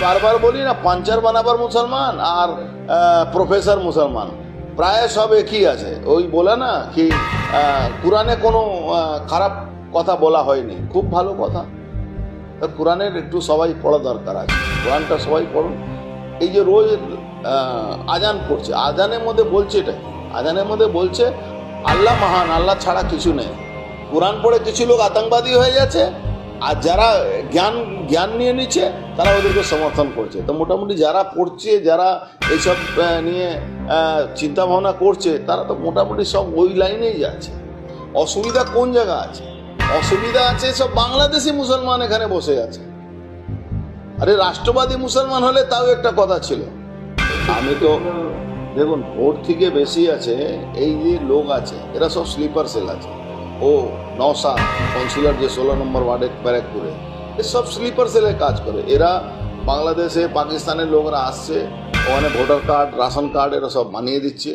বারবার বলি না, পাঞ্চার বানাবার মুসলমান আর প্রফেসর মুসলমান প্রায় সব একই আছে। ওই বলে না কি কোরআনে কোনো খারাপ কথা বলা হয়নি, খুব ভালো কথা। কোরআনের একটু সবাই পড়া দরকার আছে, কোরআনটা সবাই পড়ুন। এই যে রোজ আজান পড়ছে, আজানের মধ্যে বলছে এটাই, আজানের মধ্যে বলছে আল্লাহ মহান, আল্লাহ ছাড়া কিছু নেই। কোরআন পড়ে কিছু লোক আতঙ্কবাদী হয়ে যাচ্ছে, আর যারা জ্ঞান নিয়ে নিচ্ছে তারা ওদেরকে সমর্থন করছে। তো মোটামুটি যারা পড়ছে, যারা এইসব নিয়ে চিন্তা ভাবনা করছে, তারা তো মোটামুটি সব ওই লাইনেই যাচ্ছে। অসুবিধা কোন জায়গা আছে? অসুবিধা আছে সব বাংলাদেশি মুসলমান এখানে বসে আছে। আরে রাষ্ট্রবাদী মুসলমান হলে তাও একটা কথা ছিল। আমি তো দেখুন, ভোট থেকে বেশি আছে এই যে লোক আছে, এরা সব স্লিপার সেল আছে। ও নওশাদ কাউন্সিলর যে 16 নম্বর ওয়ার্ডে ব্যারাকপুরে, এসব স্লিপার সেলে কাজ করে। এরা বাংলাদেশে পাকিস্তানের লোকরা আসছে, ওখানে ভোটার কার্ড, রাশন কার্ড এরা সব বানিয়ে দিচ্ছে।